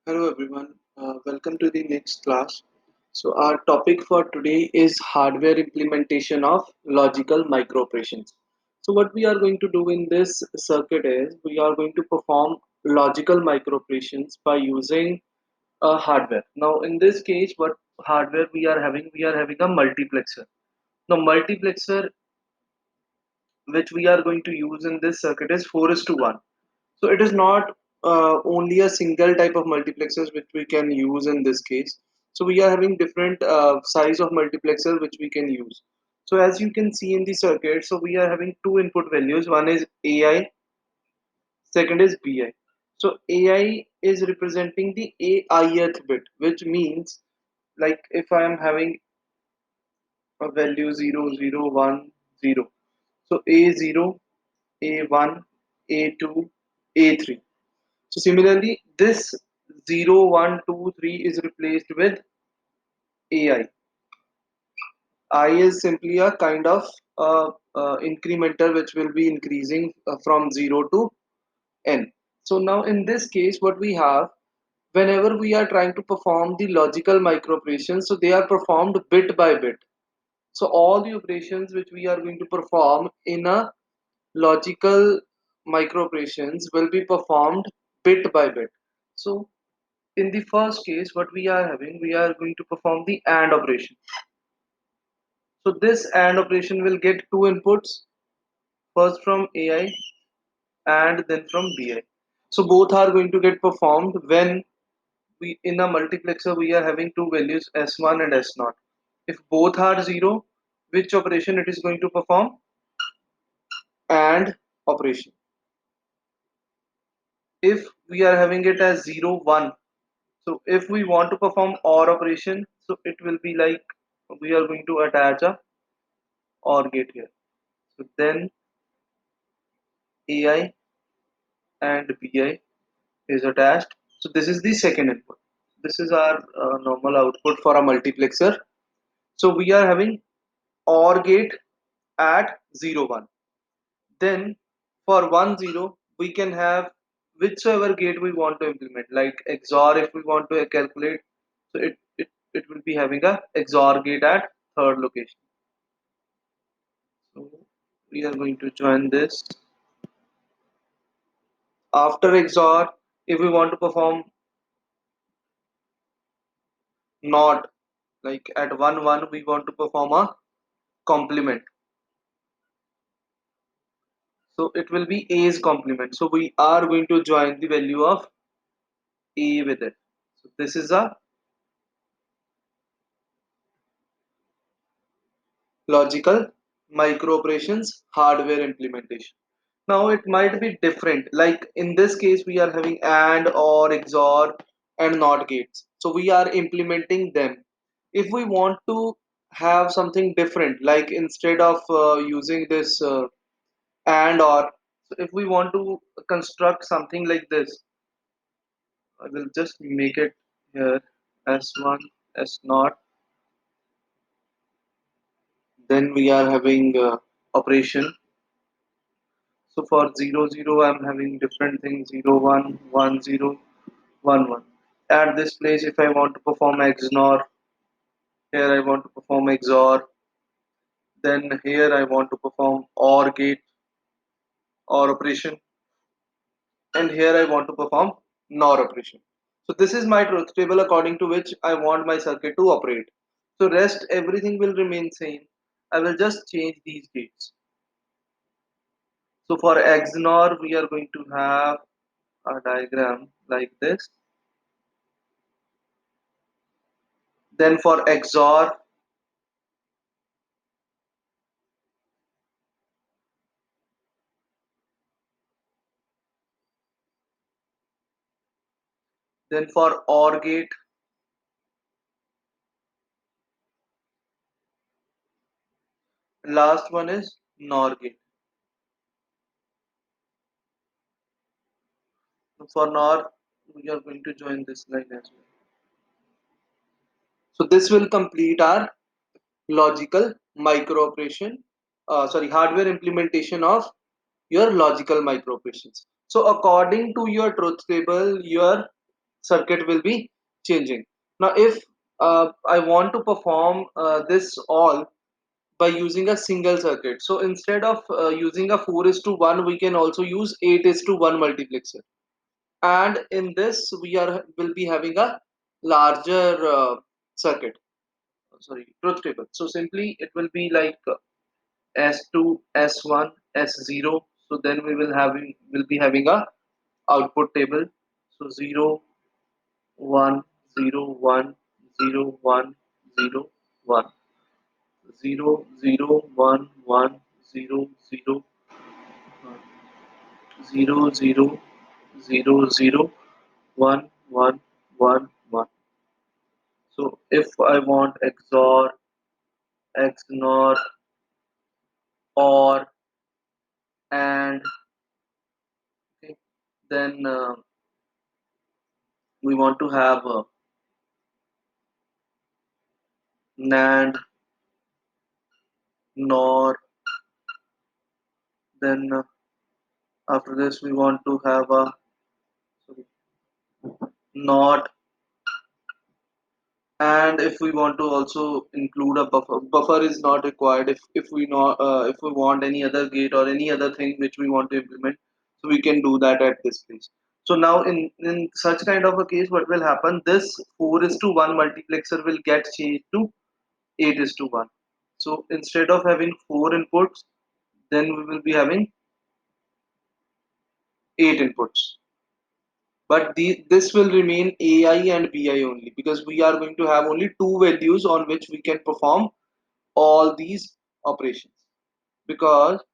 Hello everyone, welcome to the next class. So our topic for today is hardware implementation of logical microoperations. So what we are going to do in this circuit is we are going to perform logical microoperations by using a hardware. Now in this case, what hardware we are having? We are having a multiplexer. Now multiplexer which we are going to use in this circuit is 4 is to 1. So it is not only a single type of multiplexers which we can use in this case. So we are having different size of multiplexer which we can use. So as you can see in the circuit, so we are having two input values. One is AI, second is BI. So AI is representing the AIth bit, which means like if I am having a value 0, 0, 1, 0. So A0, A1, A2, A3. So similarly, this 0, 1, 2, 3 is replaced with AI. I is simply a kind of incrementer which will be increasing from 0 to n. So now in this case, what we have, whenever we are trying to perform the logical micro operations, so they are performed bit by bit. So all the operations which we are going to perform in a logical micro operations will be performed bit by bit. So in the first case, what we are having, we are going to perform the AND operation. So this AND operation will get two inputs, first from AI and then from BI. So both are going to get performed when we in a multiplexer we are having two values S1 and S0. If both are 0, which operation it is going to perform? AND operation. If we are having it as 0, 1, so if we want to perform OR operation, so it will be like we are going to attach a OR gate here. So then AI and BI is attached. So this is the second input. This is our normal output for a multiplexer. So we are having OR gate at 0, 1. Then for 1, 0, we can have whichever gate we want to implement, like XOR if we want to calculate. So it will be having a XOR gate at third location. So we are going to join this. After XOR, if we want to perform NOT, like at 1, 1, we want to perform a complement. So it will be A's complement. So we are going to join the value of A with it. So this is a logical micro operations hardware implementation. Now it might be different. Like in this case, we are having AND or XOR and NOT gates. So we are implementing them. If we want to have something different, like instead of using this AND or, so if we want to construct something like this, I will just make it here S1, S0. Then we are having operation. So for 0, 0, I'm having different things 0, 1, 1, 0, 1, 1. At this place, if I want to perform XNOR, here I want to perform XOR, then here I want to perform OR gate or operation, and here I want to perform NOR operation. So this is my truth table according to which I want my circuit to operate. So rest everything will remain same. I will just change these gates. So for XNOR, we are going to have a diagram like this. Then for XOR, then for OR gate, last one is NOR gate. So for NOR, we are going to join this line as well. So this will complete our logical micro operation, hardware implementation of your logical micro operations. So according to your truth table, your circuit will be changing. Now if I want to perform this all by using a single circuit, so instead of using a 4 is to 1, we can also use 8 is to 1 multiplexer, and in this we are will be having a larger circuit, sorry, truth table. So simply it will be like S2, S1, S0. So then we will be having a output table. So 0, 1, 0, 1, 0, 1, 0, 1, 0, 0, 1, 1, 0, 0, 0, 0, 0, 0, 1, 1, 1, 1. So if I want XOR, XNOR, OR, and okay, then we want to have NAND, NOR, then after this we want to have a sorry, NOT, and if we want to also include a buffer is not required if we not if we want any other gate or any other thing which we want to implement, so we can do that at this place. So now in such kind of a case, what will happen, this 4 is to 1 multiplexer will get changed to 8 is to 1. So instead of having 4 inputs, then we will be having 8 inputs, but this will remain AI and BI only, because we are going to have only two values on which we can perform all these operations. Because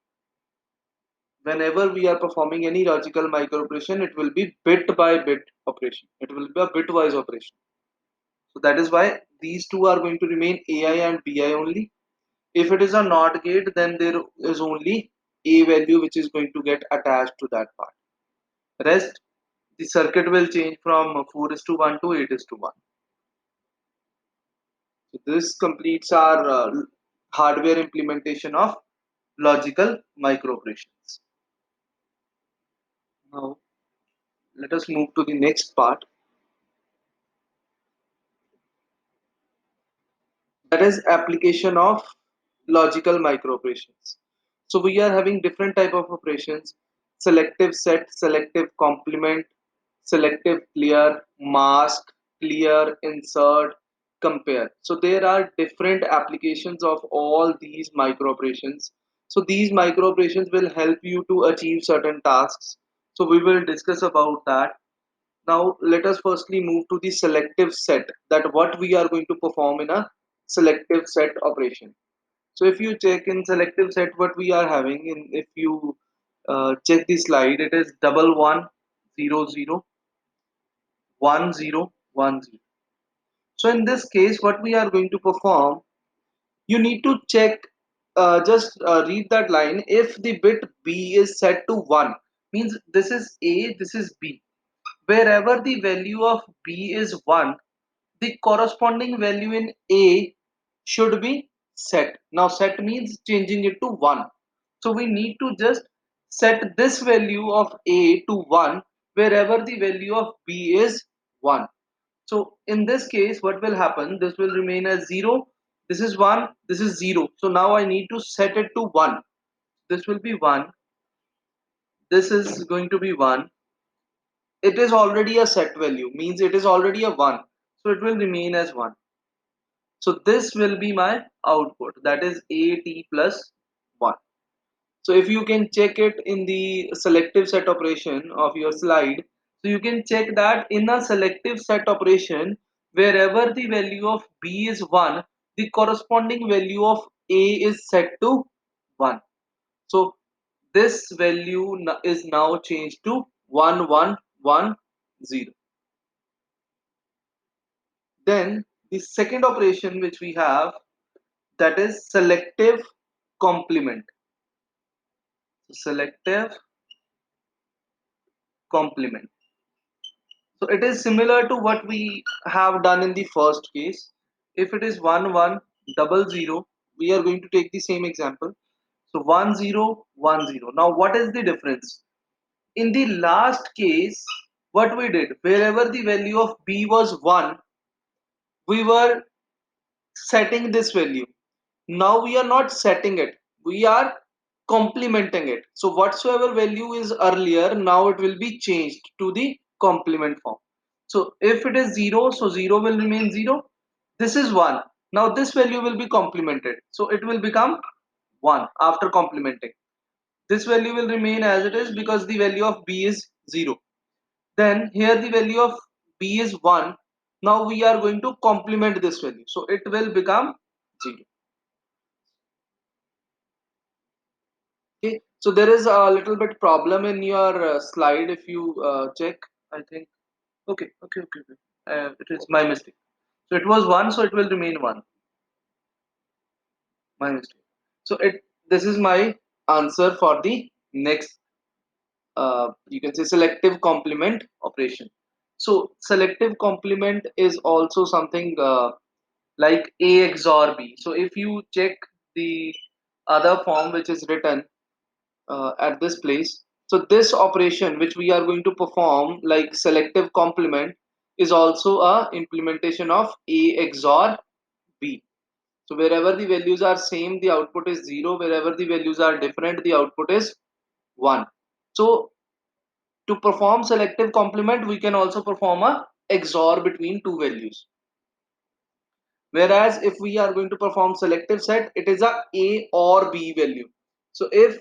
whenever we are performing any logical micro operation, it will be bit by bit operation, it will be a bitwise operation. So that is why these two are going to remain AI and BI only. If it is a NOT gate, then there is only a value which is going to get attached to that part. Rest, the circuit will change from 4 is to 1 to 8 is to 1. So this completes our hardware implementation of logical microoperations. Now let us move to the next part, that is application of logical microoperations. So we are having different type of operations: selective set, selective complement, selective clear, mask, clear, insert, compare. So there are different applications of all these microoperations. So these microoperations will help you to achieve certain tasks. So we will discuss about that. Now let us firstly move to the selective set, that what we are going to perform in a selective set operation. So if you check in selective set, what we are having in, if you check the slide, it is double one zero zero 1010. So in this case, what we are going to perform, you need to check, just read that line. If the bit B is set to 1, means this is A, this is B. Wherever the value of B is 1, the corresponding value in A should be set. Now set means changing it to 1. So we need to just set this value of A to 1 wherever the value of B is 1. So in this case, what will happen? This will remain as 0. This is 1. This is 0. So now I need to set it to 1. This will be 1. This is going to be 1. It is already a set value, means it is already a 1. So it will remain as 1. So this will be my output, that is AT plus 1. So if you can check it in the selective set operation of your slide, so you can check that in a selective set operation, wherever the value of B is 1, the corresponding value of A is set to 1. So this value is now changed to 1110. Then the second operation which we have, that is selective complement. Selective complement. So it is similar to what we have done in the first case. If it is 1100, we are going to take the same example. So 1010. Now what is the difference? In the last case, what we did, wherever the value of b was 1, we were setting this value. Now we are not setting it, we are complementing it. So whatsoever value is earlier, now it will be changed to the complement form. So if it is 0, so 0 will remain 0. This is 1. Now this value will be complemented, so it will become 1 after complementing. This value will remain as it is because the value of b is 0. Then here the value of b is 1. Now we are going to complement this value, so it will become 0. Okay, so there is a little bit problem in your slide if you check. I think okay. It is my mistake. So it was 1, so it will remain 1. My mistake. So it this is my answer for the next you can say selective complement operation. So selective complement is also something like A XOR B. So if you check the other form which is written at this place, so this operation which we are going to perform like selective complement is also a implementation of A XOR B. So wherever the values are same, the output is 0. Wherever the values are different, the output is 1. So to perform selective complement, we can also perform a XOR between two values. Whereas if we are going to perform selective set, it is a or B value. So if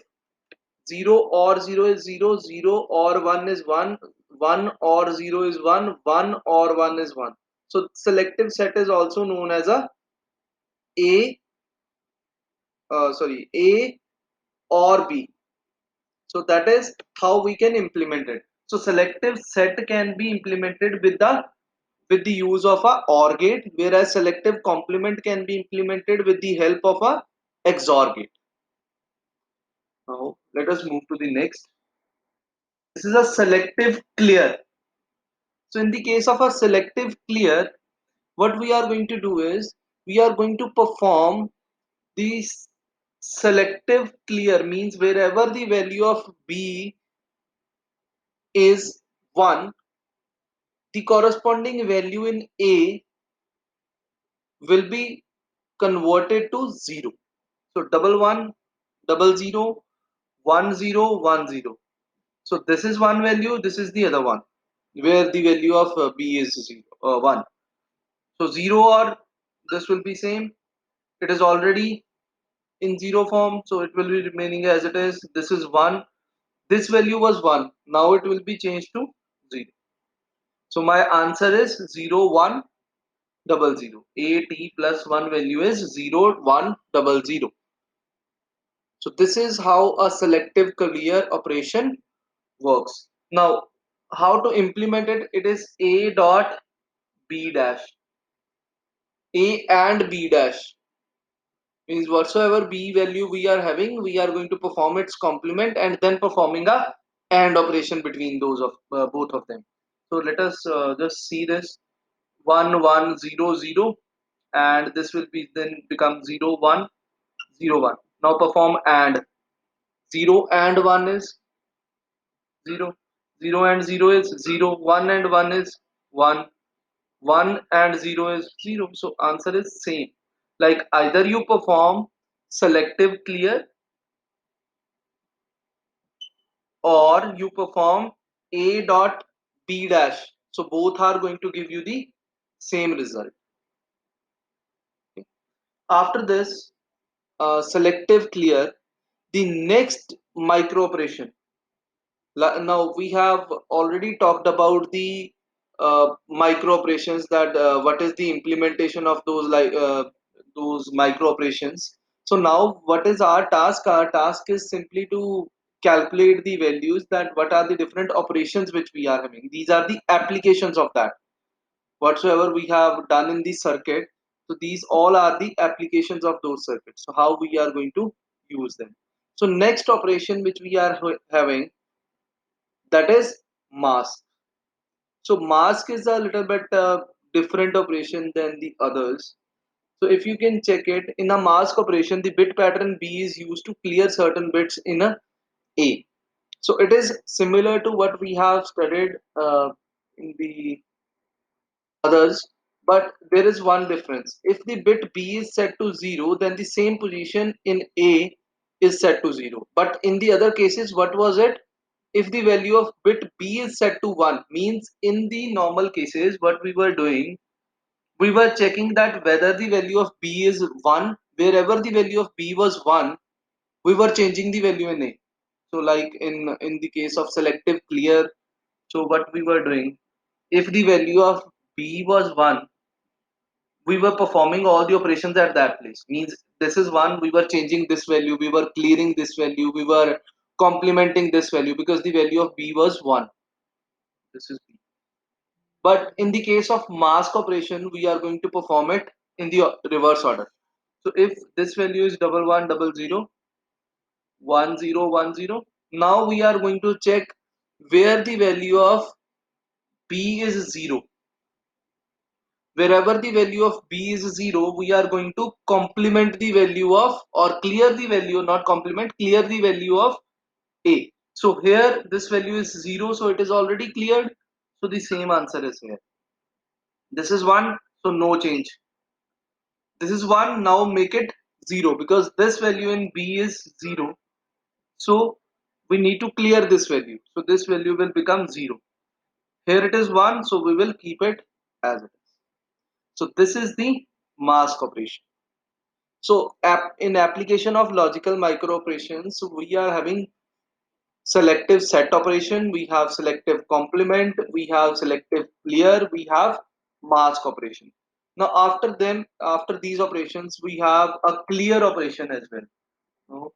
0 or 0 is 0, 0 or 1 is 1, 1 or 0 is 1, 1 or 1 is 1. So selective set is also known as a A or B. So that is how we can implement it. So selective set can be implemented with the use of a OR gate, whereas selective complement can be implemented with the help of a XOR gate. Now let us move to the next. This is a selective clear. So in the case of a selective clear, what we are going to do is we are going to perform the selective clear, means wherever the value of B is 1, the corresponding value in A will be converted to 0. So double one, double zero, 1 0 1 0. So this is one value, this is the other one, where the value of B is 0, 1. So 0 or this will be same. It is already in 0 form, so it will be remaining as it is. This is 1. This value was 1. Now it will be changed to 0. So my answer is 0 1 double 0. A t plus 1 value is 0 1 double 0. So this is how a selective clear operation works. Now, how to implement it? It is A dot B dash. A and B dash means whatsoever B value we are having, we are going to perform its complement and then performing a AND operation between those of both of them. So let us just see this 1 1 0 0, and this will be then become 0 1 0 1. Now perform AND. 0 and 1 is 0, 0 and 0 is 0, 1 and 1 is 1, 1 and 0 is 0. So answer is same. Like either you perform selective clear or you perform A dot B dash. So both are going to give you the same result. After this selective clear, the next micro operation. Now we have already talked about the micro operations, that what is the implementation of those, like those micro operations. So now what is our task? Our task is simply to calculate the values, that what are the different operations which we are having. These are the applications of that whatsoever we have done in the circuit. So these all are the applications of those circuits, so how we are going to use them. So next operation which we are having, that is mask. So mask is a little bit different operation than the others. So if you can check it, in a mask operation, the bit pattern B is used to clear certain bits in a A. So it is similar to what we have studied in the others, but there is one difference. If the bit B is set to 0, then the same position in A is set to 0. But in the other cases, what was it? If the value of bit B is set to 1, means in the normal cases, what we were doing, we were checking that whether the value of B is 1, wherever the value of B was 1, we were changing the value in A. So like in the case of selective clear, so what we were doing, if the value of B was 1, we were performing all the operations at that place. Means this is 1, we were changing this value, we were clearing this value, we were complementing this value because the value of B was 1. This is B. But in the case of mask operation, we are going to perform it in the reverse order. So if this value is 1100 1010, now we are going to check where the value of B is 0. Wherever the value of B is 0, we are going to complement the value of, or clear the value, not complement, clear the value of A. So here this value is 0, so it is already cleared. So the same answer is here. This is 1, so no change. This is 1, now make it 0 because this value in B is 0. So we need to clear this value. So this value will become 0. Here it is 1, so we will keep it as it is. So this is the mask operation. So in application of logical micro operations, we are having selective set operation, we have selective complement, we have selective clear, we have mask operation. Now after these operations, we have a clear operation as well. No?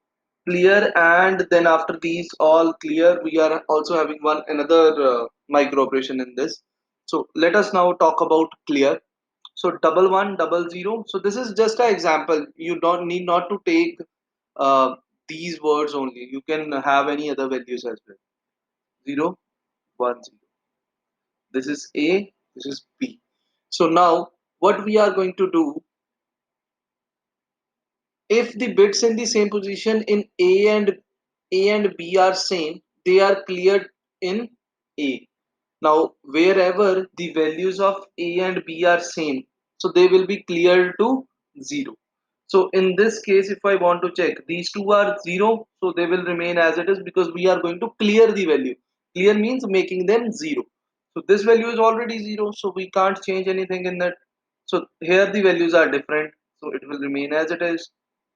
Clear, and then after these all clear, we are also having one another micro operation in this. So let us now talk about clear. So 1100, so this is just an example, you don't need not to take uh, these words only, you can have any other values as well. 010, this is A, this is B. So now what we are going to do, if the bits in the same position in A and B are same, they are cleared in A. Now wherever the values of A and B are same, so they will be cleared to 0. So in this case, if I want to check these two are 0, so they will remain as it is because we are going to clear the value. Clear means making them 0. So this value is already 0, so we can't change anything in that. So here the values are different, so it will remain as it is.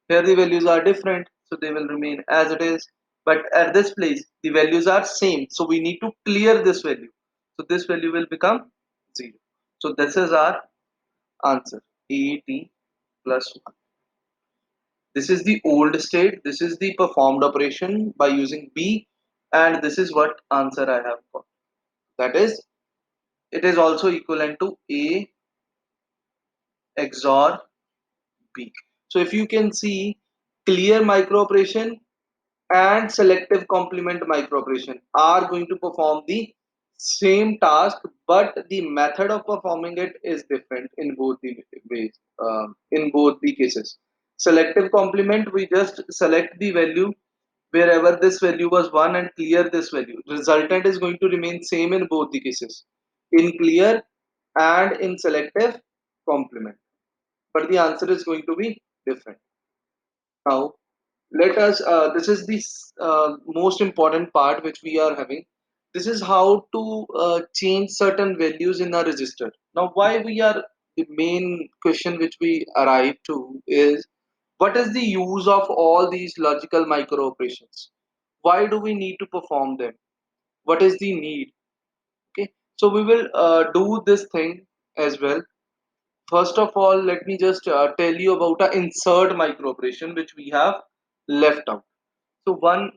Here the values are different, so they will remain as it is. But at this place, the values are same, so we need to clear this value. So this value will become 0. So this is our answer, AT plus 1. This is the old state, this is the performed operation by using B, and this is what answer I have got. That is, it is also equivalent to A XOR B. So if you can see, clear micro operation and selective complement micro operation are going to perform the same task, but the method of performing it is different in both the ways, in both the cases. Selective complement, we just select the value wherever this value was 1 and clear this value. Resultant is going to remain same in both the cases, in clear and in selective complement, but the answer is going to be different. Now let us this is the most important part which we are having. This is how to change certain values in a register. Now why we are, the main question which we arrive to is, what is the use of all these logical micro operations? Why do we need to perform them? What is the need? Okay, so we will do this thing as well. First of all, let me just tell you about a insert micro operation which we have left out. So one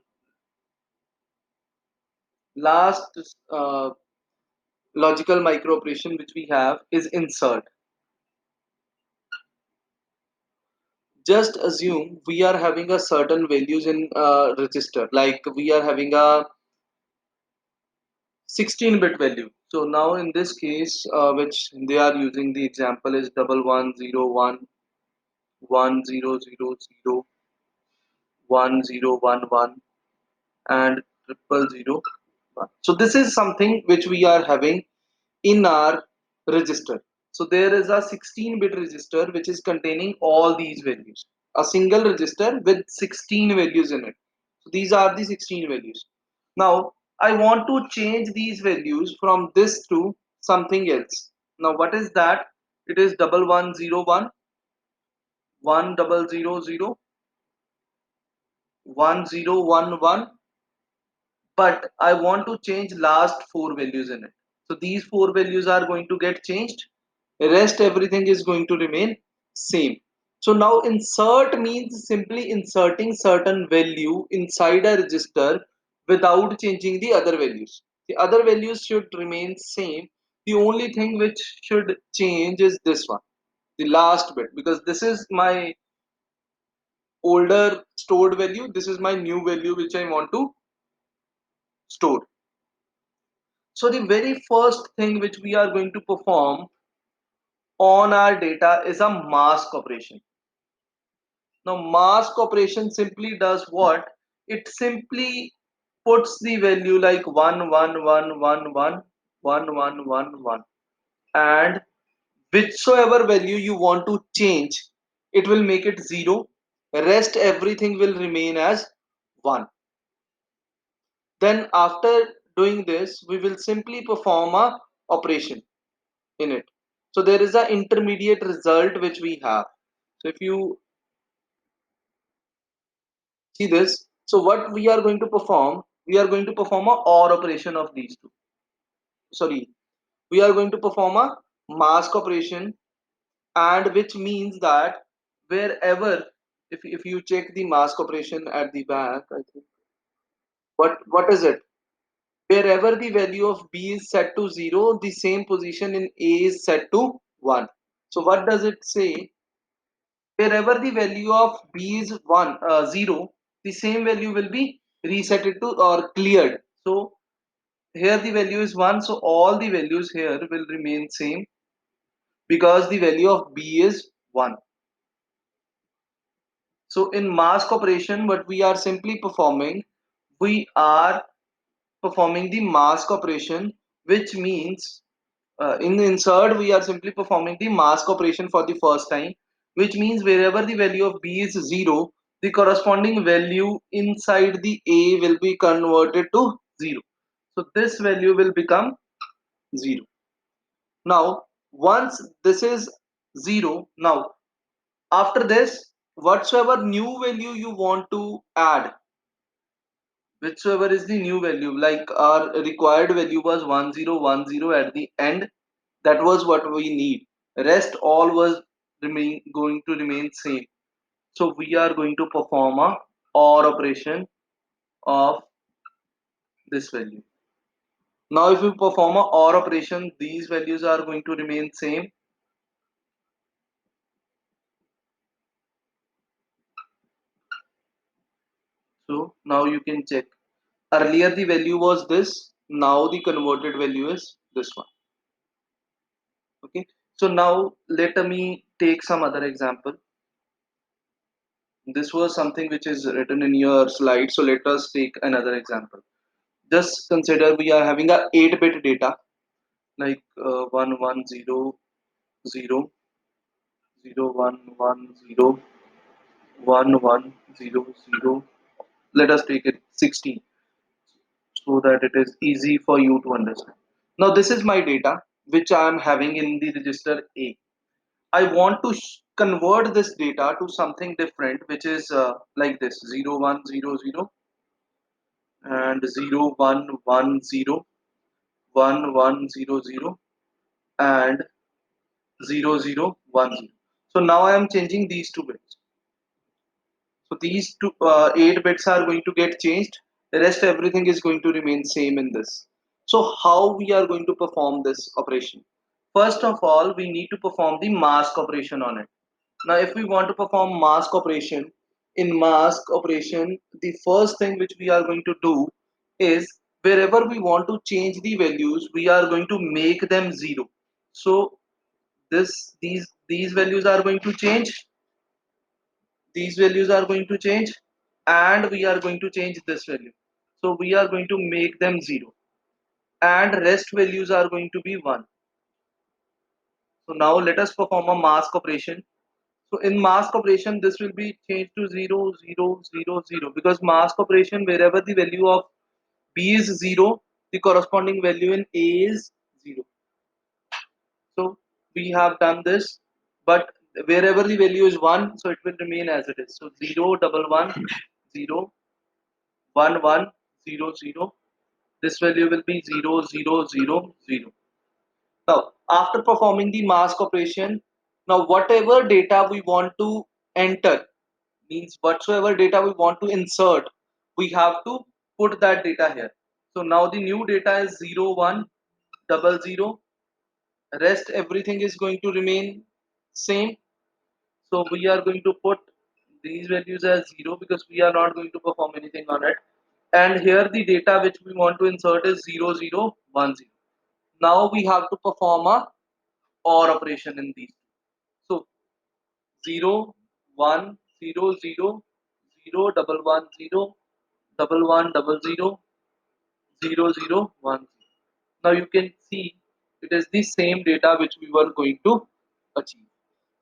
last logical micro operation which we have is insert. Just assume we are having a certain values in register, like we are having a 16-bit value. So now in this case, which they are using, the example is 1101 1000 1011 and 000 1. So this is something which we are having in our register. So there is a 16-bit register which is containing all these values. A single register with 16 values in it. So these are the 16 values. Now I want to change these values from this to something else. Now what is that? It is 1101, 1000, 1011, but I want to change last four values in it. So these four values are going to get changed. Rest everything is going to remain same. So now insert means simply inserting certain value inside a register without changing the other values. The other values should remain same. The only thing which should change is this one, the last bit, because this is my older stored value. This is my new value which I want to store. So the very first thing which we are going to perform on our data is a mask operation. Now mask operation simply does what? It simply puts the value like 1 1 1 1 1 1 1 1, and whichsoever value you want to change, it will make it 0. Rest everything will remain as 1. Then after doing this, we will simply perform a operation in it. So there is an intermediate result which we have. So if you see this, so what we are going to perform, we are going to perform a OR operation of these two. Sorry, we are going to perform a mask operation, and which means that wherever, if you check the mask operation at the back, I think, what is it? Wherever the value of B is set to 0, the same position in A is set to 1. So what does it say? Wherever the value of B is 0, the same value will be reset it to or cleared. So here the value is 1, so all the values here will remain same because the value of B is 1. So in mask operation, what we are simply performing, we are performing the mask operation, which means in insert we are simply performing the mask operation for the first time, which means wherever the value of B is 0, the corresponding value inside the A will be converted to 0. So this value will become 0. Now once this is 0, now after this, whatsoever new value you want to add, whichever is the new value, like our required value was 1010 at the end, that was what we need. Rest all was going to remain same. So we are going to perform a OR operation of this value. Now if we perform a OR operation, these values are going to remain same. So now you can check. Earlier the value was this, now the converted value is this one. Okay, so now let me take some other example. This was something which is written in your slide, so let us take another example. Just consider we are having a 8-bit data, like 1100 1100. Let us take it 16 so that it is easy for you to understand. Now this is my data which I am having in the register A. I want to convert this data to something different, which is like this: 0100 and 0110, 1100 and 0010. So now I am changing these two bits. So these two 8 bits are going to get changed. The rest everything is going to remain same in this. So how we are going to perform this operation? First of all, we need to perform the mask operation on it. Now, if we want to perform mask operation, in mask operation, the first thing which we are going to do is wherever we want to change the values, we are going to make them 0. So these values are going to change, these values are going to change, and we are going to change this value. So we are going to make them 0. and rest values are going to be 1. So now let us perform a mask operation. So in mask operation, this will be changed to 0, 0, 0, 0, because mask operation, wherever the value of B is 0, the corresponding value in A is 0. So we have done this, but wherever the value is 1, so it will remain as it is. So 0, 1, 1, 0, 1, 1, 0, 0. This value will be 0, 0, 0, 0. Now, after performing the mask operation, now whatever data we want to enter, means whatsoever data we want to insert, we have to put that data here. So now the new data is 0, 1, 0, 0. Rest everything is going to remain same. So we are going to put these values as 0 because we are not going to perform anything on it. And here the data which we want to insert is 0, 0, 1, 0. Now we have to perform a OR operation in these. So 0, 1, 0, 0, 0, 1, 1, 0, 1, 1, 0, 0, 0, 0, 1. Now you can see it is the same data which we were going to achieve.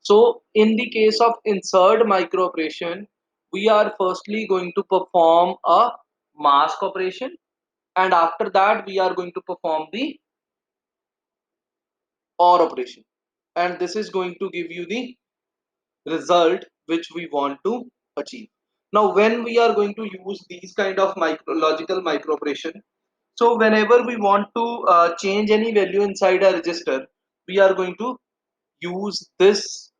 So in the case of insert micro operation, we are firstly going to perform a mask operation, and after that we are going to perform the OR operation, and this is going to give you the result which we want to achieve. Now when we are going to use these kind of logical micro operation, so whenever we want to change any value inside a register, we are going to use this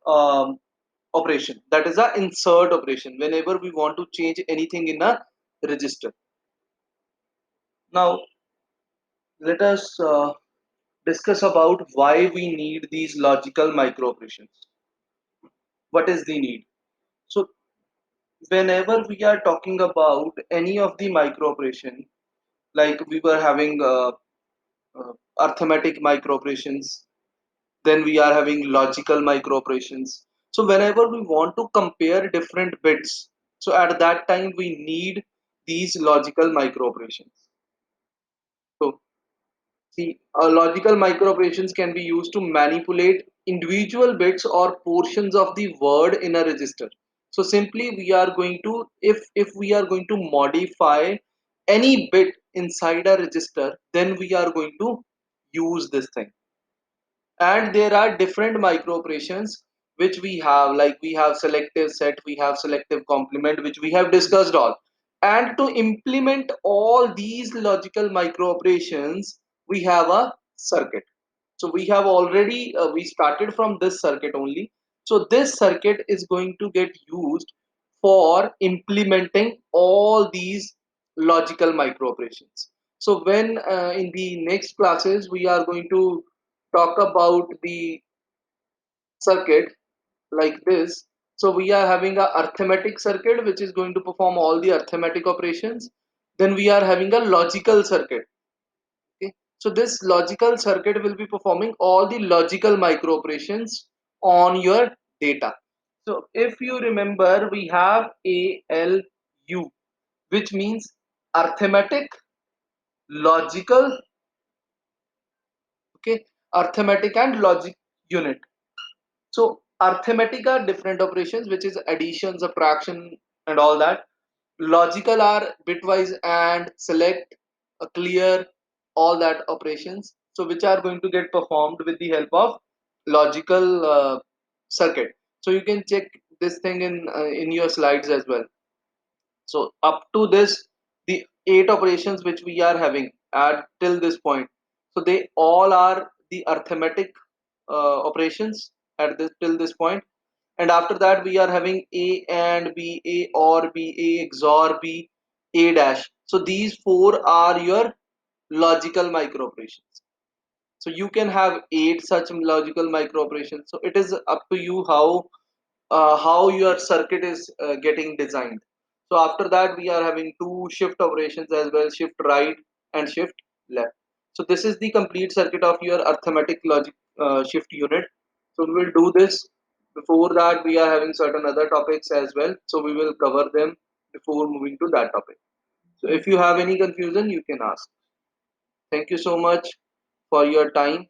operation, that is a insert operation, whenever we want to change anything in a register. Now let us discuss about why we need these logical micro operations. What is the need? So whenever we are talking about any of the micro operation, like we were having arithmetic micro operations, then we are having logical micro operations. So whenever we want to compare different bits, so at that time we need these logical micro operations. So see, logical micro operations can be used to manipulate individual bits or portions of the word in a register. So simply we are going to, if we are going to modify any bit inside a register, then we are going to use this thing. And there are different micro operations which we have, like we have selective set, we have selective complement, which we have discussed all. And to implement all these logical micro operations, we have a circuit. So we have already we started from this circuit only. So this circuit is going to get used for implementing all these logical micro operations. So when in the next classes we are going to talk about the circuit like this. So we are having a arithmetic circuit which is going to perform all the arithmetic operations. Then we are having a logical circuit. Okay. So this logical circuit will be performing all the logical micro operations on your data. So if you remember, we have ALU, which means arithmetic, logical, okay, arithmetic and logic unit. So arithmetic are different operations, which is addition, subtraction, and all that. Logical are bitwise and select, clear, all that operations. So which are going to get performed with the help of logical circuit. So you can check this thing in your slides as well. So up to this, the 8 operations which we are having at till this point, so they all are the arithmetic operations at this till this point. And after that we are having A and B, A or B, A XOR B, A dash. So these four are your logical micro operations. So you can have 8 such logical micro operations. So it is up to you how your circuit is getting designed. So after that we are having 2 shift operations as well, shift right and shift left. So this is the complete circuit of your arithmetic logic shift unit. So we will do this. Before that we are having certain other topics as well. So we will cover them before moving to that topic. So if you have any confusion, you can ask. Thank you so much for your time.